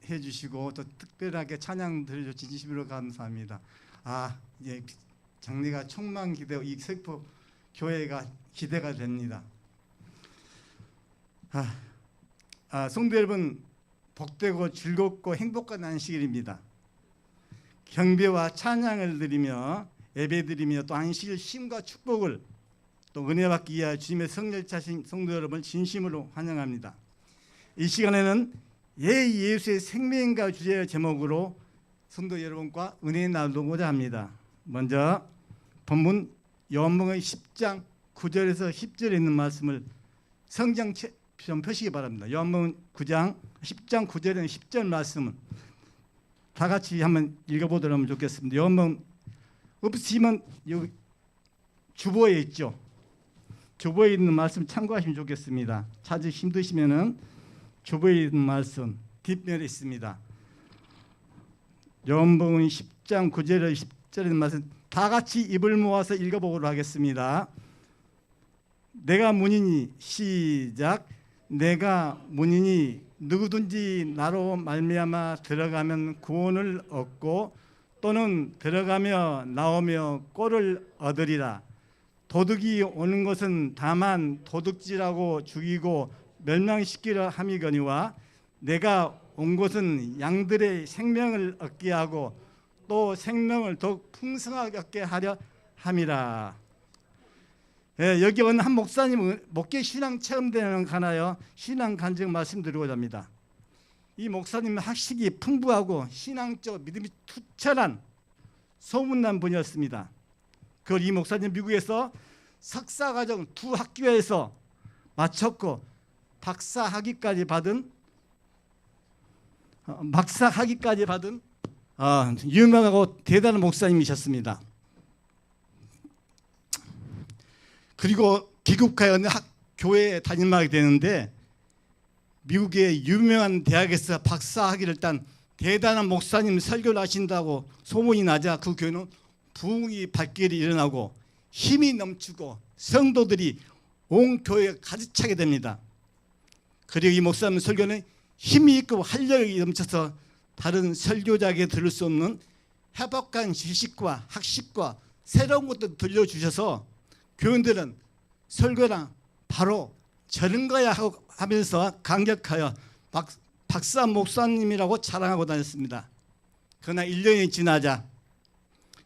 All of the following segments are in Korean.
주시고 또 특별하게 찬양 드려주셔서 진심으로 감사합니다. 이제 장래가 촉망 기대고 이 서귀포 교회가 기대가 됩니다. 성도 여러분, 복되고 즐겁고 행복한 안식일입니다. 경배와 찬양을 드리며 예배드리며 또 안식일 쉼과 축복을 또 은혜 받기 위하여 주님의 성결차신 성도 여러분을 진심으로 환영합니다. 이 시간에는 예수의 생명과 주제의 제목으로 성도 여러분과 은혜 나누고자 합니다. 먼저 본문 요한복음 10장 9절에서 10절에 있는 말씀을 성경 좀 펴시기 바랍니다. 요한복음 10장 9절에는 10절 말씀은 다 같이 한번 읽어보도록 하면 좋겠습니다. 요한복음 없으시면 여기 주보에 있죠. 주보에 있는 말씀 참고하시면 좋겠습니다. 찾으시 힘드시면은 주보에 있는 말씀 뒷면에 있습니다. 요한복음 10장 9절에 10절에 있는 말씀 다 같이 입을 모아서 읽어보도록 하겠습니다. 내가 문이니 시작. 내가 문이니 누구든지 나로 말미암아 들어가면 구원을 얻고 또는 들어가며 나오며 꼴을 얻으리라. 도둑이 오는 것은 다만 도둑질하고 죽이고 멸망시키려 함이거니와 내가 온 것은 양들의 생명을 얻게 하고 또 생명을 더욱 풍성하게 얻게 하려 함이라. 여기 온 한 목사님은 목회 신앙 체험대회를 가나요? 신앙 간증 말씀드리고자 합니다. 이 목사님은 학식이 풍부하고 신앙적 믿음이 투철한 소문난 분이었습니다. 그걸 이 목사님 미국에서 석사과정 2학교에서 마쳤고 박사학위까지 받은 유명하고 대단한 목사님이셨습니다. 그리고 귀국하여 어느 교회에 담임하게 되는데 미국의 유명한 대학에서 박사학위를 딴 대단한 목사님 설교를 하신다고 소문이 나자 그 교회는 부흥이 발길이 일어나고 힘이 넘치고 성도들이 온 교회에 가득 차게 됩니다. 그리고 이 목사님 설교는 힘이 있고 활력이 넘쳐서 다른 설교자에게 들을 수 없는 해박한 지식과 학식과 새로운 것도 들려주셔서 교인들은 설교랑 바로 저런 거야 하면서 감격하여 박사 목사님이라고 자랑하고 다녔습니다. 그러나 1년이 지나자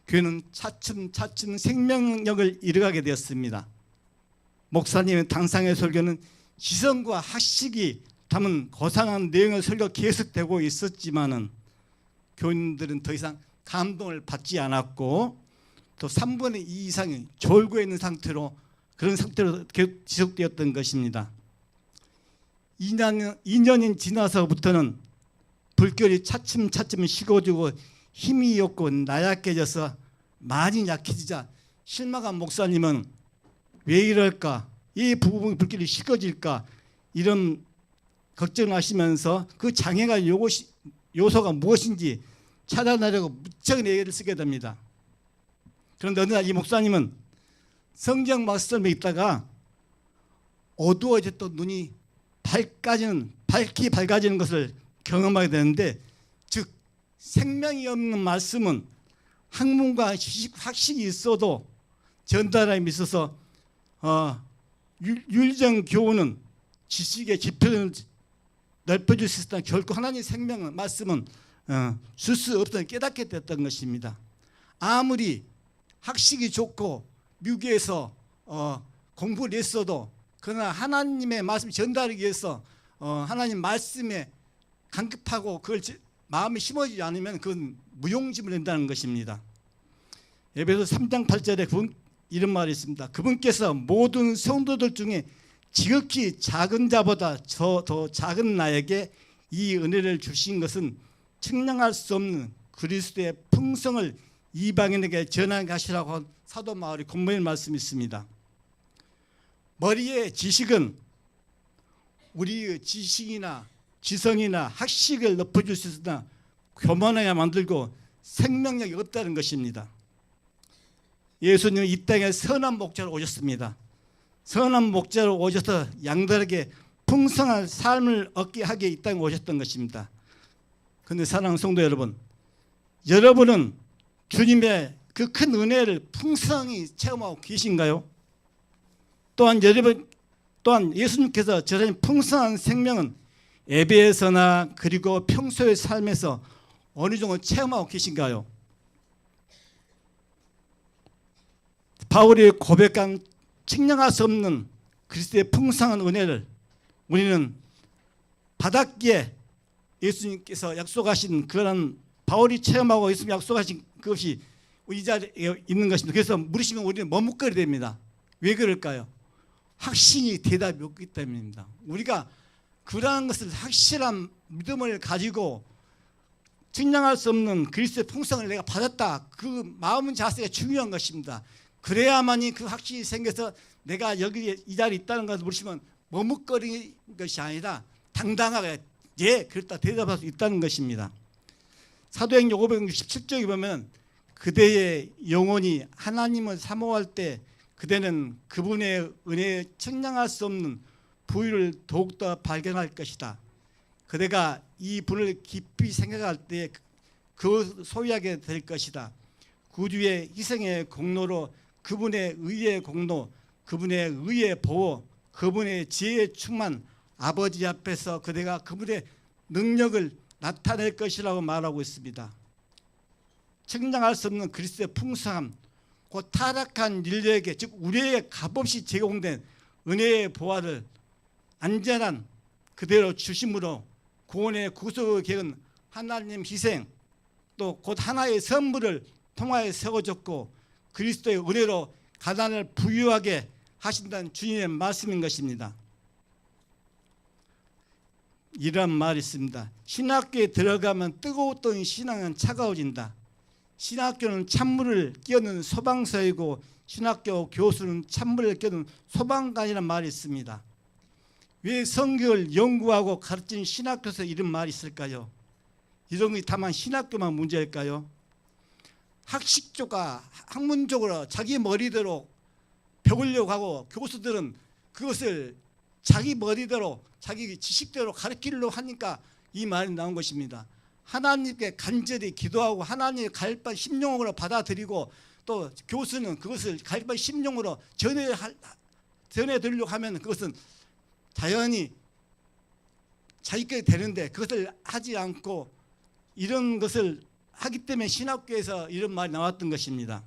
교회는 차츰 생명력을 잃어가게 되었습니다. 목사님의 당상의 설교는 지성과 학식이 담은 고상한 내용의 설교가 계속되고 있었지만은 교인들은 더 이상 감동을 받지 않았고 또 3분의 2 이상이 졸고 있는 상태로 그런 상태로 계속 지속되었던 것입니다. 2년이 지나서부터는 불결이 차츰 식어지고 힘이 없고 나약해져서 많이 약해지자 실망한 목사님은 왜 이럴까? 이 부분 불길이 식어질까? 이런 걱정을 하시면서 그 장애가 요소가 무엇인지 찾아내려고 무척 애를 쓰게 됩니다. 그런데 어느 날 이 목사님은 성경 말씀에 있다가 어두워졌던 눈이 밝히 밝아지는 것을 경험하게 되는데, 즉 생명이 없는 말씀은 학문과 학식이 있어도 전달함에 있어서 윤리적 교훈은 지식의 지표를 넓혀줄 수 있다. 결코 하나님의 생명은 말씀은 줄 수 없다는 깨닫게 됐던 것입니다. 아무리 학식이 좋고 미국에서 공부를 했어도 그러나 하나님의 말씀 전달하기 위해서 하나님 말씀에 간급하고 그걸 마음에 심어지지 않으면 그건 무용지물 된다는 것입니다. 에베소 3장 8절에 이런 말이 있습니다. 그분께서 모든 성도들 중에 지극히 작은 자보다 더 작은 나에게 이 은혜를 주신 것은 측량할 수 없는 그리스도의 풍성을 이방인에게 전한 것이라고 사도 바울이 권면의 말씀이 있습니다. 머리의 지식은 우리의 지식이나 지성이나 학식을 높여줄 수 있으나 교만하게 만들고 생명력이 없다는 것입니다. 예수님은 이 땅에 선한 목자로 오셨습니다. 선한 목자로 오셔서 양들에게 풍성한 삶을 얻게 하게 이 땅에 오셨던 것입니다. 그런데 사랑하는 성도 여러분, 여러분은 주님의 그 큰 은혜를 풍성히 체험하고 계신가요? 또한 여러분, 또한 예수님께서 저런 풍성한 생명은 예배에서나 그리고 평소의 삶에서 어느 정도 체험하고 계신가요? 바울이 고백한 측량할 수 없는 그리스도의 풍성한 은혜를 우리는 받았기에 예수님께서 약속하신 그런 바울이 체험하고 예수님 약속하신 그것이 이 자리에 있는 것입니다. 그래서 물으시면 우리는 머뭇거리게 됩니다. 왜 그럴까요? 확신이 대답이 없기 때문입니다. 우리가 그러한 것을 확실한 믿음을 가지고 측량할 수 없는 그리스도의 풍성을 내가 받았다. 그 마음 자세가 중요한 것입니다. 그래야만이 그 확신이 생겨서 내가 여기 이 자리에 있다는 것을 물으시면 머뭇거리는 것이 아니라 당당하게 예, 그렇다 대답할 수 있다는 것입니다. 사도행전 567쪽에 보면 그대의 영혼이 하나님을 사모할 때 그대는 그분의 은혜에 측량할 수 없는 부유를 더욱더 발견할 것이다. 그대가 이 분을 깊이 생각할 때 그 소유하게 될 것이다. 구주의 희생의 공로로 그분의 의의 공로, 그분의 의의 보호, 그분의 지혜의 충만, 아버지 앞에서 그대가 그분의 능력을 나타낼 것이라고 말하고 있습니다. 측량할 수 없는 그리스도의 풍성함, 곧 타락한 인류에게 즉 우리에게 값없이 제공된 은혜의 보화를 안전한 그대로 주심으로 구원의 구속의 계획은 하나님 희생 또 곧 하나의 선물을 통하여 세워졌고 그리스도의 은혜로 가난을 부유하게 하신다는 주님의 말씀인 것입니다. 이런 말이 있습니다. 신학교에 들어가면 뜨거웠던 신앙은 차가워진다. 신학교는 찬물을 끼얹는 소방서이고 신학교 교수는 찬물을 끼얹는 소방관이라는 말이 있습니다. 왜 성경을 연구하고 가르치는 신학교에서 이런 말이 있을까요? 이런 게 다만 신학교만 문제일까요? 학식조가 학문적으로 자기 머리대로 배우려고 하고 교수들은 그것을 자기 머리대로 자기 지식대로 가르치려고 하니까 이 말이 나온 것입니다. 하나님께 간절히 기도하고 하나님의 가르침 심령으로 받아들이고 또 교수는 그것을 가르침 심령으로 전해드리려고 하면 그것은 자연히 자기께 되는데 그것을 하지 않고 이런 것을 하기 때문에 신학교에서 이런 말이 나왔던 것입니다.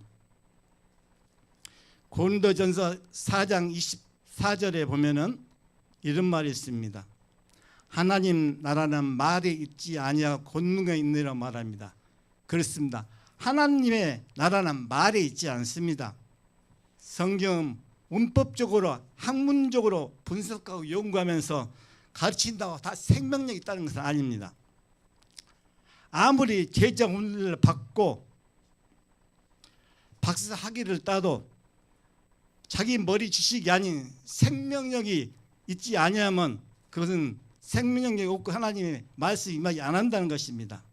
고린도전서 4장 24절에 보면은 이런 말이 있습니다. 하나님 나라는 말에 있지 아니하고 권능에 있느라 말합니다. 그렇습니다. 하나님의 나라는 말에 있지 않습니다. 성경은 문법적으로 학문적으로 분석하고 연구하면서 가르친다고 다 생명력이 있다는 것은 아닙니다. 아무리 재정운을 받고 박사 학위를 따도 자기 머리 지식이 아닌 생명력이 있지 아니하면 그것은 생명력이 없고 하나님의 말씀이 임하지 안 한다는 것입니다.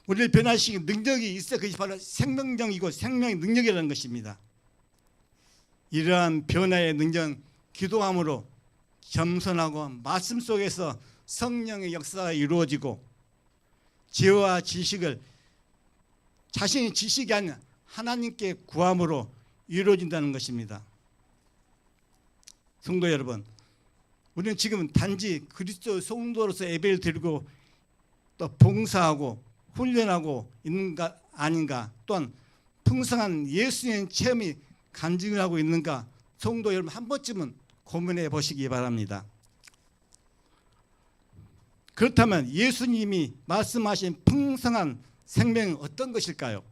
우리를 변화시키는 능력이 있어 그것이 바로 생명력이고 생명의 능력이라는 것입니다. 이러한 변화의 능력은 기도함으로 겸손하고 말씀 속에서 성령의 역사가 이루어지고 지혜와 지식을 자신의 지식이 아닌 하나님께 구함으로 이루어진다는 것입니다. 성도 여러분, 우리는 지금 단지 그리스도 성도로서 예배를 드리고 또 봉사하고 훈련하고 있는가 아닌가, 또한 풍성한 예수님의 체험이 간증하고 있는가, 성도 여러분 한 번쯤은 고민해 보시기 바랍니다. 그렇다면 예수님이 말씀하신 풍성한 생명은 어떤 것일까요?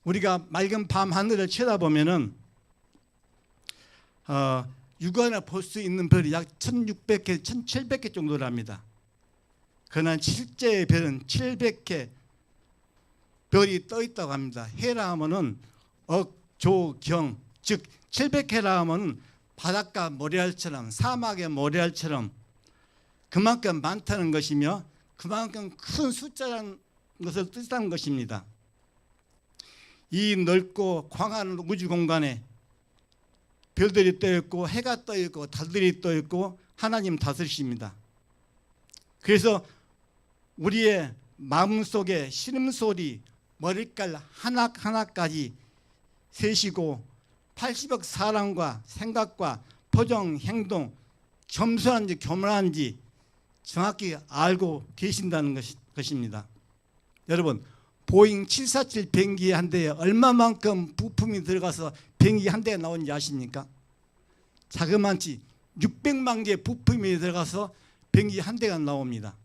우리가 맑은 밤 하늘을 쳐다보면은 육안에 볼 수 있는 별이 약 1600개, 1700개 정도랍니다. 그러나 실제의 별은 700개 별이 떠 있다고 합니다. 해라 하면은 억, 조, 경, 즉 700해라 하면은 바닷가 모래알처럼 사막의 모래알처럼 그만큼 많다는 것이며 그만큼 큰 숫자라는 것을 뜻하는 것입니다. 이 넓고 광활한 우주 공간에 별들이 떠 있고 해가 떠 있고 달들이 떠 있고 하나님 다스리십니다. 그래서 우리의 마음속에 신음소리, 머릿결 하나하나까지 세시고 80억 사람과 생각과 표정, 행동, 겸손한지 교만한지 정확히 알고 계신다는 것입니다. 여러분, 보잉 747 비행기 한 대에 얼마만큼 부품이 들어가서 비행기 한 대가 나오는지 아십니까? 자그마치 600만 개의 부품이 들어가서 비행기 한 대가 나옵니다.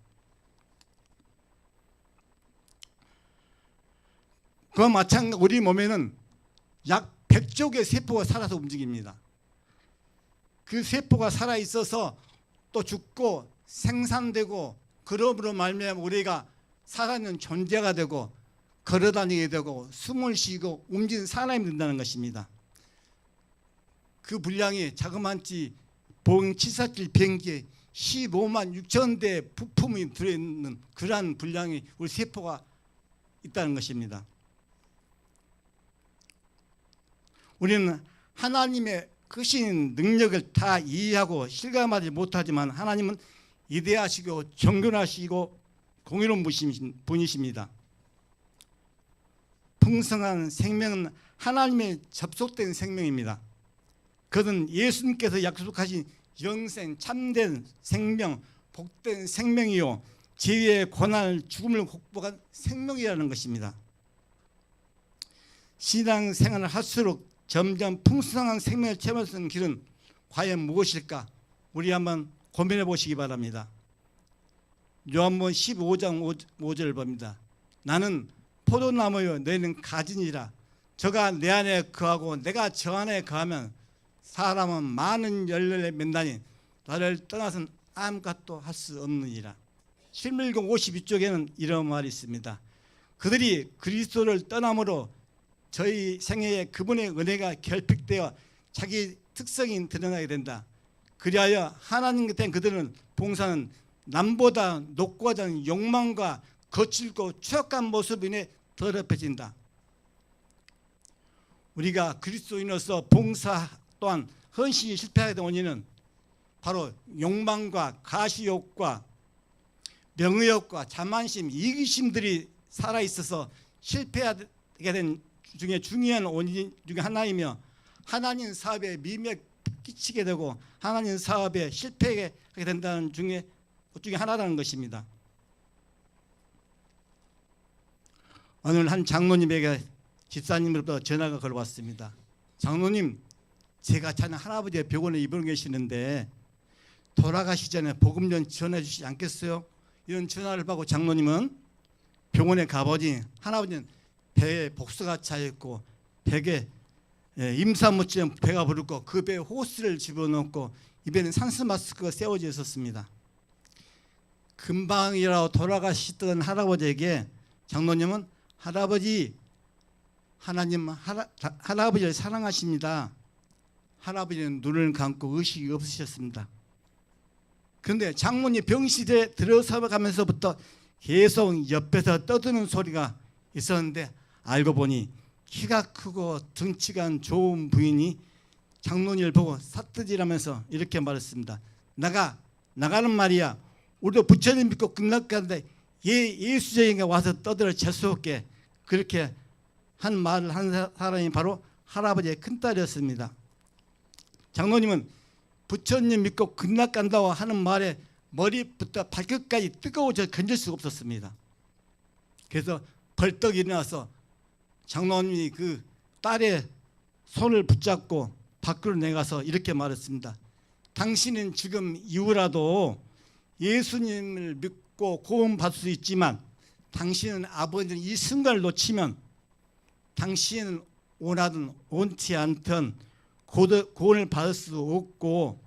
그와 마찬가지로 우리 몸에는 약 100조 개의 세포가 살아서 움직입니다. 그 세포가 살아있어서 또 죽고 생산되고 그러므로 말미암아 우리가 살아있는 존재가 되고 걸어다니게 되고 숨을 쉬고 움직이는 사람이 된다는 것입니다. 그 분량이 자그마치 보잉 747 비행기에 15만 6천 대의 부품이 들어있는 그러한 분량이 우리 세포가 있다는 것입니다. 우리는 하나님의 크신 능력을 다 이해하고 실감하지 못하지만 하나님은 위대하시고 정결하시고 공의로운 분이십니다. 풍성한 생명은 하나님의 접속된 생명입니다. 그것은 예수님께서 약속하신 영생, 참된 생명, 복된 생명이요 죄의 고난을 죽음을 극복한 생명이라는 것입니다. 신앙생활을 할수록 점점 풍성한 생명을 체험할 수 있는 길은 과연 무엇일까? 우리 한번 고민해 보시기 바랍니다. 요한복음 15장 5절을 봅니다. 나는 포도나무요 너희는 가지니라. 저가 내 안에 거하고 내가 저 안에 거하면 사람은 많은 열매를 맺나니 나를 떠나서는 아무것도 할 수 없느니라. 신명기 52쪽에는 이런 말이 있습니다. 그들이 그리스도를 떠남으로 저희 생애에 그분의 은혜가 결핍되어 자기 특성이 드러나게 된다. 그리하여 하나님 곁에 그들은 봉사는 남보다 높고 하자는 욕망과 거칠고 추악한 모습으로 인해 더럽혀진다. 우리가 그리스도인으로서 봉사 또한 헌신이 실패하게 된 원인은 바로 욕망과 가시욕과 명의욕과 자만심, 이기심들이 살아있어서 실패하게 된 중에 중요한 원인 중에 하나이며 하나님 사업에 미미하게 끼치게 되고 하나님 사업에 실패하게 된다는 중에 하나라는 것입니다. 오늘 한 장로님에게 집사님으로부터 전화가 걸어왔습니다. 장로님, 제가 자는 할아버지의 병원에 입원해 계시는데 돌아가시 전에 복음 좀 전해 주시지 않겠어요? 이런 전화를 받고 장로님은 병원에 가보니 할아버지는 배에 복수가 차있고 벽에 임산무처럼 배가 부르고 그 배에 호스를 집어넣고 입에는 산수 마스크가 세워져 있었습니다. 금방이라도 돌아가시던 할아버지에게 장로님은 할아버지, 하나님 할아버지를 사랑하십니다. 할아버지는 눈을 감고 의식이 없으셨습니다. 그런데 장모님 병실에 들어서가면서부터 계속 옆에서 떠드는 소리가 있었는데 알고 보니 키가 크고 덩치가 좋은 부인이 장로님을 보고 삿뜨지라면서 이렇게 말했습니다. 나가는 말이야. 우리도 부처님 믿고 끝났는데 예수쟁이가 와서 떠들어 재수없게 그렇게 한 말을 한 사람이 바로 할아버지의 큰딸이었습니다. 장로님은 부처님 믿고 끝났간다고 하는 말에 머리부터 발끝까지 뜨거워져 견딜 수가 없었습니다. 그래서 벌떡 일어나서 장로님이 그 딸의 손을 붙잡고 밖으로 내가서 이렇게 말했습니다. 당신은 지금 이후라도 예수님을 믿고 구원받을 수 있지만 당신은 아버지는 이 순간을 놓치면 당신은 원하든 원치 않든 구원을 받을 수 없고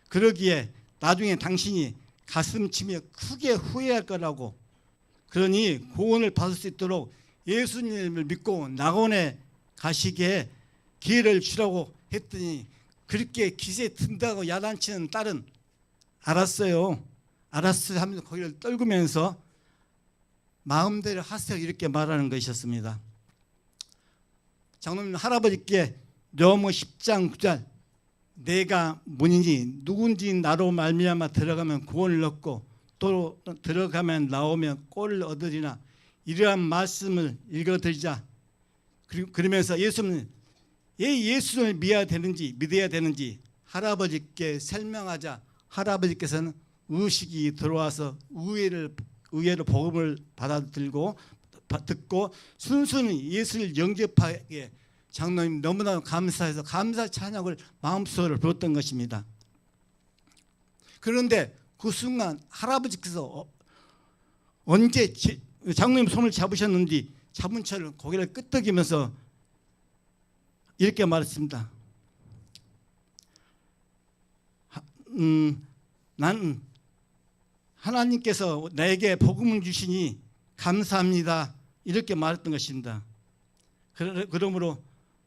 그러기에 나중에 당신이 가슴치며 크게 후회할 거라고 그러니 구원을 받을 수 있도록 예수님을 믿고 낙원에 가시게 기회를 주라고 했더니 그렇게 기세 든다고 야단치는 딸은 알았어요 하면서 거기를 떨구면서 마음대로 하세요 이렇게 말하는 것이었습니다. 장로님 할아버지께 료모 10장 9절 내가 뭔지 누군지 나로 말미암아 들어가면 구원을 얻고 또 들어가면 나오면 꼴을 얻으리나 이러한 말씀을 읽어드리자. 그러면서 예수는 예수를 믿어야 되는지 할아버지께 설명하자. 할아버지께서는 의식이 들어와서 의외로 복음을 듣고 순순히 예수를 영접하게 장로님 너무나 감사해서 감사 찬양을 마음속으로 부르던 것입니다. 그런데 그 순간 할아버지께서 언제 장로님 손을 잡으셨는지 잡은 채로 고개를 끄덕이면서 이렇게 말했습니다. 난 하나님께서 나에게 복음을 주시니 감사합니다. 이렇게 말했던 것입니다. 그러므로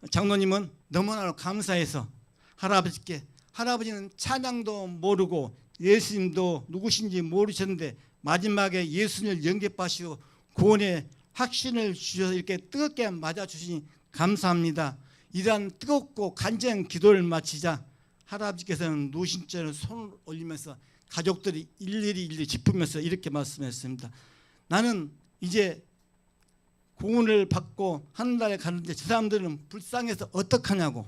장로님은 너무나 감사해서 할아버지는 찬양도 모르고 예수님도 누구신지 모르셨는데 마지막에 예수님을 영접하시고 구원의 확신을 주셔서 이렇게 뜨겁게 맞아주시니 감사합니다. 이러한 뜨겁고 간절한 기도를 마치자 할아버지께서는 누우신 채로 손을 올리면서 가족들이 일일이 짚으면서 이렇게 말씀했습니다. 나는 이제 구원을 받고 하늘나라에 가는데 저 사람들은 불쌍해서 어떡하냐고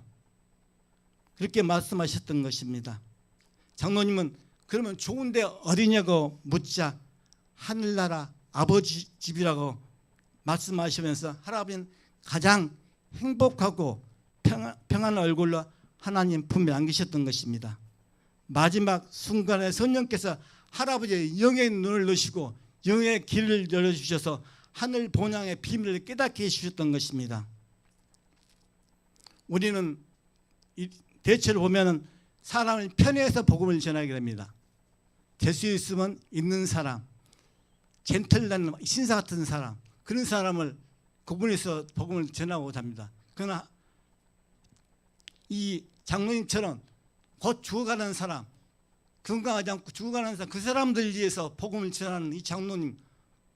그렇게 말씀하셨던 것입니다. 장로님은 그러면 좋은데 어디냐고 묻자 하늘나라 아버지 집이라고 말씀하시면서 할아버지는 가장 행복하고 평안한 얼굴로 하나님 품에 안기셨던 것입니다. 마지막 순간에 성령께서 할아버지의 영의 눈을 넣으시고 영의 길을 열어주셔서 하늘 본향의 비밀을 깨닫게 해주셨던 것입니다. 우리는 대체로 보면 사람을 편애해서 복음을 전하게 됩니다. 될 수 있으면 있는 사람, 젠틀한 신사 같은 사람, 그런 사람을 구분해서 복음을 전하고자 합니다. 그러나 이 장로님처럼 곧 죽어가는 사람, 건강하지 않고 죽어가는 사람, 그 사람들 위해서 복음을 전하는 이 장로님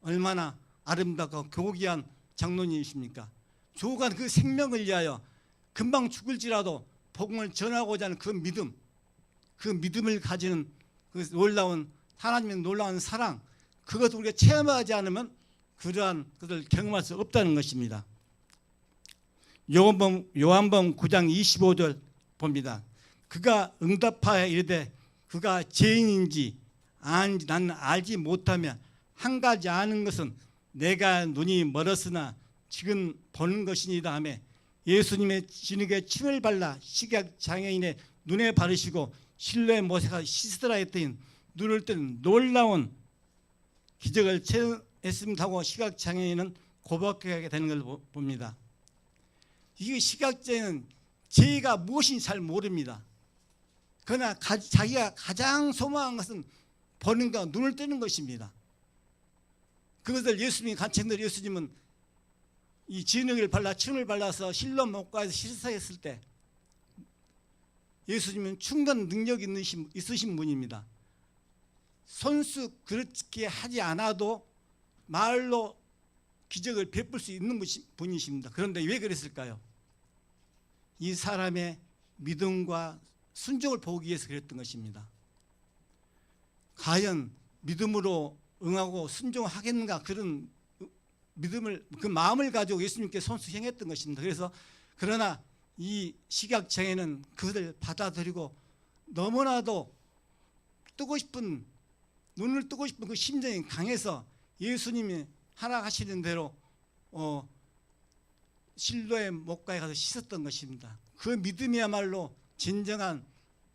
얼마나 아름답고 교귀한 장로님이십니까? 죽어간 그 생명을 위하여 금방 죽을지라도 복음을 전하고자 하는 그 믿음을 가지는 그 놀라운 하나님의 놀라운 사랑, 그것을 우리가 체험하지 않으면 그러한 것을 경험할 수 없다는 것입니다. 요한복음 9장 25절 봅니다. 그가 응답하여 이르되 그가 죄인인지 아닌지 나는 알지 못하며 한 가지 아는 것은 내가 눈이 멀었으나 지금 보는 것이니이다 하며 예수님의 진흙에 침을 발라 시각장애인의 눈에 바르시고 실로의 모세가 씻으라 했더니 눈을 뜬 놀라운 기적을 체험했습니다 하고 시각장애인은 고백하게 되는 걸 봅니다. 이 시각장애인은 죄가 무엇인지 잘 모릅니다. 그러나 자기가 가장 소망한 것은 보는 것, 눈을 뜨는 것입니다. 그것을 예수님이 간청들 예수님은 이 진흙을 발라 침을 발라서 실로 목가에서 씻어했을 때 예수님은 충분한 능력이 있으신 분입니다. 손수 그렇게 하지 않아도 말로 기적을 베풀 수 있는 분이십니다. 그런데 왜 그랬을까요? 이 사람의 믿음과 순종을 보기 위해서 그랬던 것입니다. 과연 믿음으로 응하고 순종하겠는가, 그런 믿음을, 그 마음을 가지고 예수님께 손수 행했던 것입니다. 그래서 그러나 이 시각장애는 그것을 받아들이고 너무나도 눈을 뜨고 싶은 그 심정이 강해서 예수님이 허락하시는 대로 실로의 목가에 가서 씻었던 것입니다. 그 믿음이야말로 진정한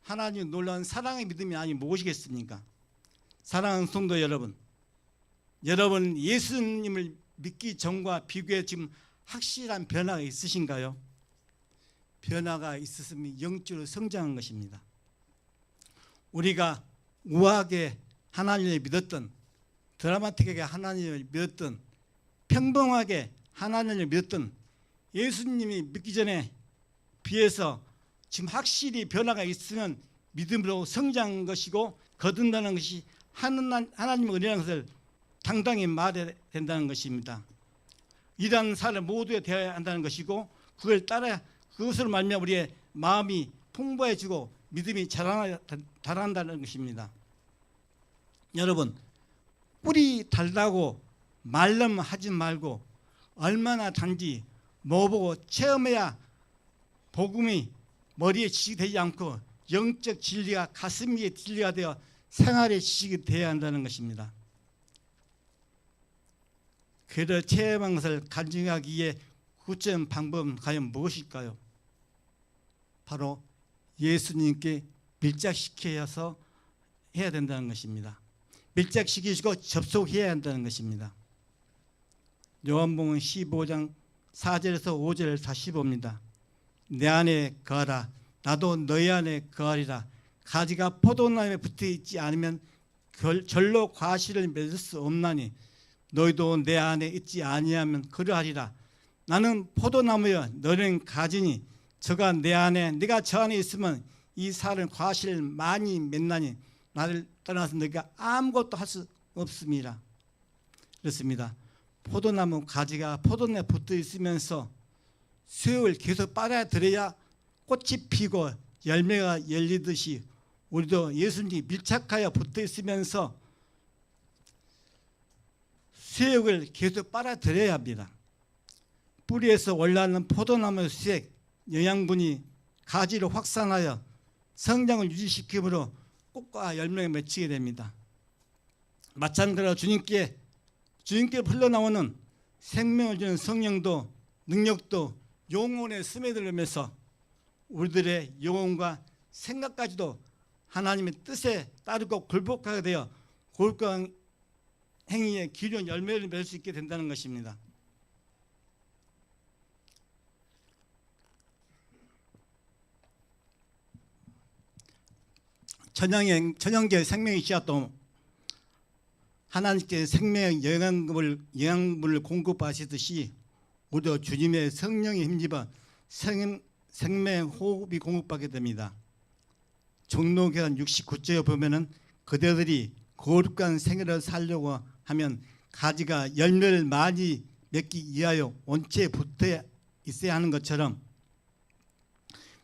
하나님의 놀라운 사랑의 믿음이 아니 무엇이겠습니까? 사랑하는 성도 여러분, 여러분 예수님을 믿기 전과 비교해 지금 확실한 변화가 있으신가요? 변화가 있었으면 영적으로 성장한 것입니다. 우리가 우아하게 하나님을 믿었던, 드라마틱하게 하나님을 믿었던, 평범하게 하나님을 믿었던 예수님이 믿기 전에 비해서 지금 확실히 변화가 있으면 믿음으로 성장한 것이고 거듭나는 것이 하나님의 은혜라는 것을 당당히 말해야 된다는 것입니다. 이러한 사람 모두에 되어야 한다는 것이고 그것으로 말미암아 우리의 마음이 풍부해지고 믿음이 자란다는 것입니다. 여러분, 뿔이 달다고 말로만 하지 말고 얼마나 단지 먹어보고 체험해야 복음이 머리에 지식이 되지 않고 영적 진리가 가슴 위에 진리가 되어 생활의 지식이 되어야 한다는 것입니다. 그를 체험한 것을 간증하기 위해 구체적인 방법은 과연 무엇일까요? 바로 예수님께 밀착시켜서 해야 된다는 것입니다. 밀착시키시고 접속해야 한다는 것입니다. 요한복음 15장 4절에서 5절을 다시 봅니다. 내 안에 거하라 나도 너희 안에 거하리라. 가지가 포도나무에 붙어있지 않으면 절로 과실을 맺을 수 없나니 너희도 내 안에 있지 아니하면 그러하리라. 나는 포도나무여 너는 가지니 저가 내 안에 네가 저 안에 있으면 이 살은 과실을 많이 맺나니 나를 떠나서 너희가 아무것도 할 수 없습니다. 그렇습니다. 포도나무 가지가 포도나무에 붙어 있으면서 수액을 계속 빨아들여야 꽃이 피고 열매가 열리듯이 우리도 예수님이 밀착하여 붙어 있으면서 수액을 계속 빨아들여야 합니다. 뿌리에서 올라오는 포도나무의 수액, 영양분이 가지를 확산하여 성장을 유지시키므로 꽃과 열매가 맺히게 됩니다. 마찬가지로 주님께 흘러나오는 생명을 주는 성령도 능력도 영혼에 스며들면서 우리들의 영혼과 생각까지도 하나님의 뜻에 따르고 굴복하게 되어 거룩한 행위에 기른 열매를 맺을 수 있게 된다는 것입니다. 천연계 생명의 씨앗도 하나님께 생명의 영양분을 공급하시듯이 우리도 주님의 성령에 힘입어 생명의 호흡이 공급받게 됩니다. 종로교단 69조에 보면은 그대들이 거룩한 생애를 살려고 하면 가지가 열매를 많이 맺기 위하여 원체에 붙어 있어야 하는 것처럼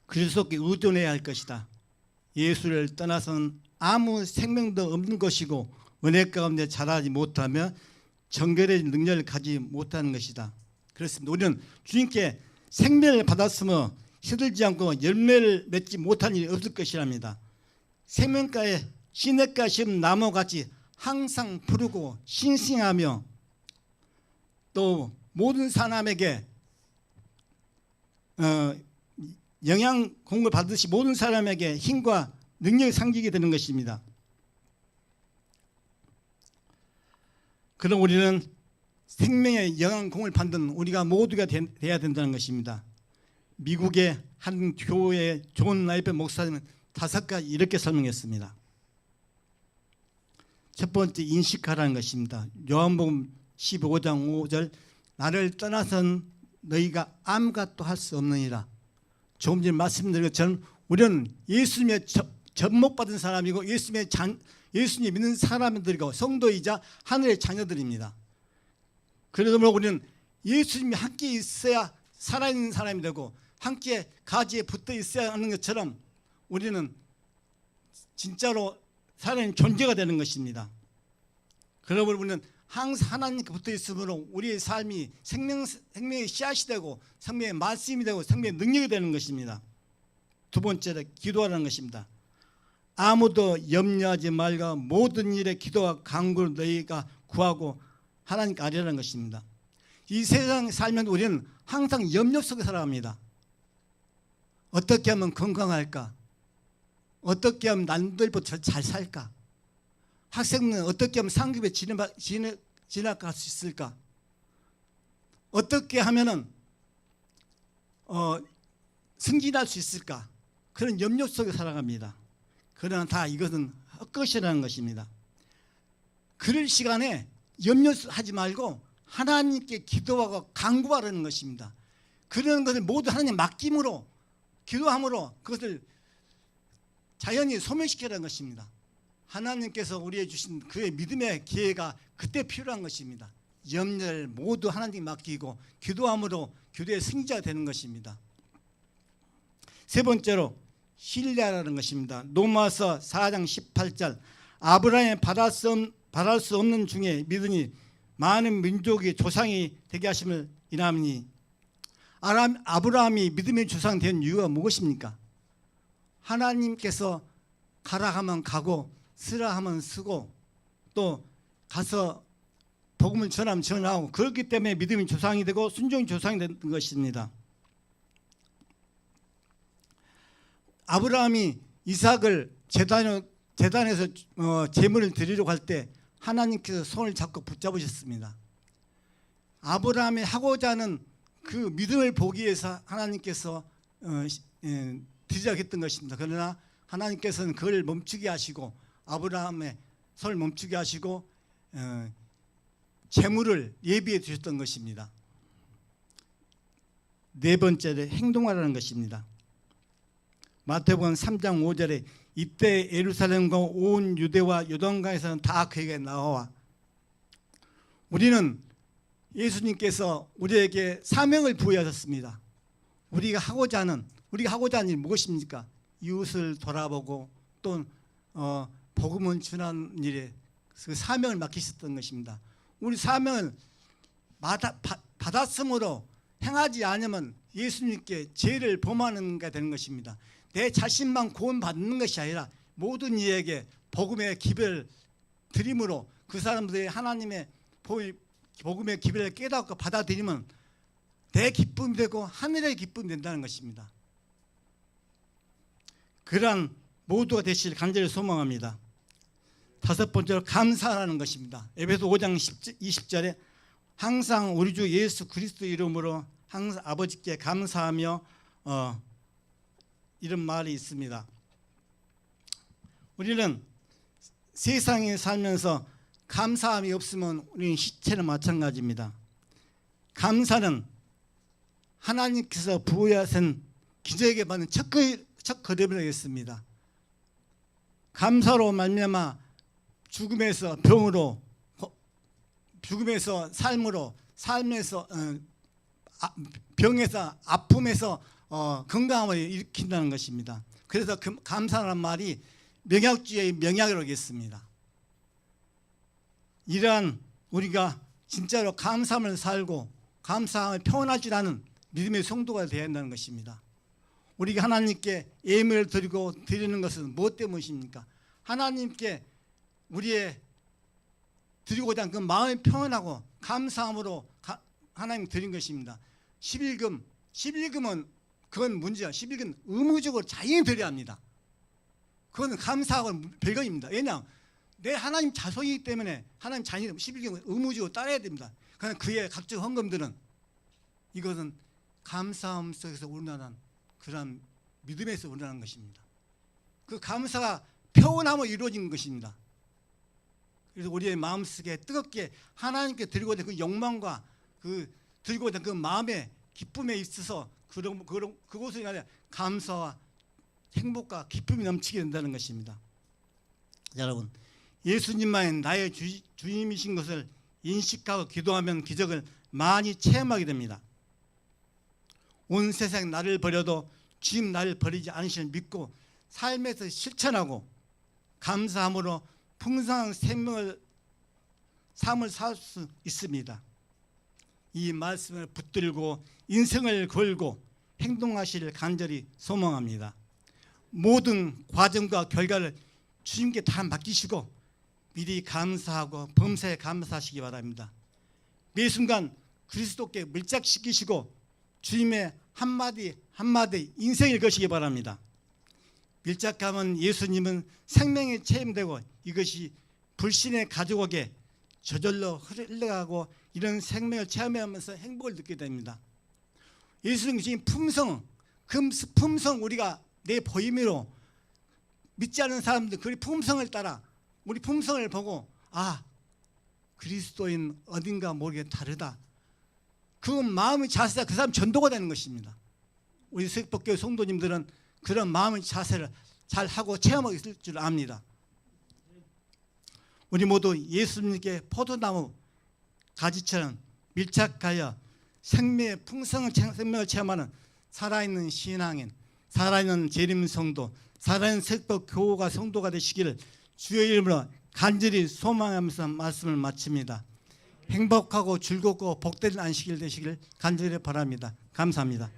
그리스도께 의존해야 할 것이다. 예수를 떠나서는 아무 생명도 없는 것이고 은혜 가운데 자라지 못하며 정결의 능력을 가지지 못하는 것이다. 그렇습니다. 우리는 주님께 생명을 받았으며 시들지 않고 열매를 맺지 못한 일이 없을 것이랍니다. 생명가에 시냇가에 심은 나무같이 항상 푸르고 싱싱하며 또 모든 사람에게 영양 공급을 받듯이 모든 사람에게 힘과 능력이 상기게 되는 것입니다. 그럼 우리는 생명의 영양 공을 받는 우리가 모두가 돼야 된다는 것입니다. 미국의 한 교회의 존 라이프 목사님은 5가지 이렇게 설명했습니다. 첫 번째, 인식하라는 것입니다. 요한복음 15장 5절 나를 떠나선 너희가 아무것도 할 수 없느니라. 조금 전에 말씀드린 것처럼 우리는 예수님의 접목받은 사람이고 예수님 믿는 사람들이고 성도이자 하늘의 자녀들입니다. 그러므로 우리는 예수님이 함께 있어야 살아있는 사람이 되고 함께 가지에 붙어 있어야 하는 것처럼 우리는 진짜로 살아있는 존재가 되는 것입니다. 그러므로 우리는 항상 하나님께 붙어 있으므로 우리의 삶이 생명의 씨앗이 되고 생명의 말씀이 되고 생명의 능력이 되는 것입니다. 두 번째로 기도하라는 것입니다. 아무도 염려하지 말고 모든 일에 기도와 간구로 너희가 구하고 하나님께 아뢰라는 것입니다. 이 세상에 살면 우리는 항상 염려 속에 살아갑니다. 어떻게 하면 건강할까? 어떻게 하면 남들보다 잘 살까? 학생은 어떻게 하면 상급에 진학할 수 있을까? 어떻게 하면은 승진할 수 있을까? 그런 염려 속에 살아갑니다. 그러나 다 이것은 헛것이라는 것입니다. 그럴 시간에 염려하지 말고 하나님께 기도하고 간구하라는 것입니다. 그런 것을 모두 하나님 맡김으로 기도함으로 그것을 자연히 소멸시키라는 것입니다. 하나님께서 우리에게 주신 그의 믿음의 기회가 그때 필요한 것입니다. 염려를 모두 하나님께 맡기고 기도함으로 기도의 승자가 되는 것입니다. 세 번째로 신뢰하라는 것입니다. 로마서 4장 18절 아브라함이 바랄 수 없는 중에 믿으니 많은 민족의 조상이 되게 하심을 인하니. 아브라함이 믿음의 조상 된 이유가 무엇입니까? 하나님께서 가라 하면 가고 쓰라 하면 쓰고 또 가서 복음을 전하면 전하고, 그렇기 때문에 믿음의 조상이 되고 순종의 조상이 된 것입니다. 아브라함이 이삭을 제단에서 제물을 드리려고 할 때 하나님께서 손을 잡고 붙잡으셨습니다. 아브라함이 하고자 하는 그 믿음을 보기 위해서 하나님께서 드리려고 했던 것입니다. 그러나 하나님께서는 그걸 멈추게 하시고 아브라함의 손을 멈추게 하시고 제물을 예비해 주셨던 것입니다. 네 번째로 행동하라는 것입니다. 마태복음 3장 5절에 이때 예루살렘과 온 유대와 요단강에서는 다 그에게 나와. 우리는 예수님께서 우리에게 사명을 부여하셨습니다. 우리가 하고자 하는 일이 무엇입니까? 이웃을 돌아보고 또 복음을 전하는 일에 그 사명을 맡기셨던 것입니다. 우리 사명을 받았으므로 행하지 않으면 예수님께 죄를 범하는 게 되는 것입니다. 내 자신만 구원받는 것이 아니라 모든 이에게 복음의 기별을 드림으로 그 사람들이 하나님의 복음의 기별을 깨닫고 받아들이면 내 기쁨이 되고 하늘의 기쁨이 된다는 것입니다. 그러한 모두가 되시길 간절히 소망합니다. 다섯 번째로 감사하라는 것입니다. 에베소 5장 20절에 항상 우리 주 예수 그리스도 이름으로 항상 아버지께 감사하며 이런 말이 있습니다. 우리는 세상에 살면서 감사함이 없으면 우리는 시체는 마찬가지입니다. 감사는 하나님께서 부여하신 기적에 받는 첫 걸음이겠습니다. 감사로 말미암아 죽음에서 병으로, 죽음에서 삶으로, 삶에서 병에서 아픔에서 건강함을 일으킨다는 것입니다. 그래서 감사라는 말이 명약주의 명약이라고 하겠습니다. 이러한 우리가 진짜로 감사함을 살고 감사함을 표현할 줄 아는 믿음의 성도가 되어야 한다는 것입니다. 우리가 하나님께 예물을 드리는 것은 무엇 때문입니까? 하나님께 우리의 드리고자 하는 그 마음을 표현하고 감사함으로 하나님 드린 것입니다. 11금은 그건 문제야. 11금 의무적으로 자연히 드려야 합니다. 그건 감사하고는 별거입니다. 왜냐? 내 하나님 자손이기 때문에 하나님 자녀는 11금은 의무적으로 따라야 됩니다. 그러나 그의 각종 헌금들은 이것은 감사함 속에서 우러나는 그런 믿음에서 우러나는 것입니다. 그 감사가 표현함으로 이루어진 것입니다. 그래서 우리의 마음속에 뜨겁게 하나님께 드리고자 그 욕망과 그 드리고자 그 마음의 기쁨에 있어서 그곳에 가야 감사와 행복과 기쁨이 넘치게 된다는 것입니다. 여러분, 예수님만이 나의 주님이신 것을 인식하고 기도하면 기적을 많이 체험하게 됩니다. 온 세상 나를 버려도 주님 나를 버리지 않으실 믿고 삶에서 실천하고 감사함으로 풍성한 삶을 살 수 있습니다. 이 말씀을 붙들고 인생을 걸고 행동하시길 간절히 소망합니다. 모든 과정과 결과를 주님께 다 맡기시고 미리 감사하고 범사에 감사하시기 바랍니다. 매 순간 그리스도께 밀착시키시고 주님의 한마디 한마디 인생을 거시기 바랍니다. 밀착하면 예수님은 생명이 체험되고 이것이 불신의 가족에게 저절로 흘러가고 이런 생명을 체험하면서 행복을 느끼게 됩니다. 예수님 주신 품성, 그 품성 우리가 내 보임으로 믿지 않는 사람들 그 품성을 따라 우리 품성을 보고 그리스도인 어딘가 모르게 다르다. 그 마음의 자세가 그 사람 전도가 되는 것입니다. 우리 수익복교 성도님들은 그런 마음의 자세를 잘 하고 체험하고 있을 줄 압니다. 우리 모두 예수님께 포도나무 가지처럼 밀착하여 생명의 풍성한 생명을 체험하는 살아있는 신앙인, 살아있는 재림 성도, 살아있는 수익복 교우가 성도가 되시기를 주의 이름으로 간절히 소망하면서 말씀을 마칩니다. 행복하고 즐겁고 복된 안식일 되시길 간절히 바랍니다. 감사합니다.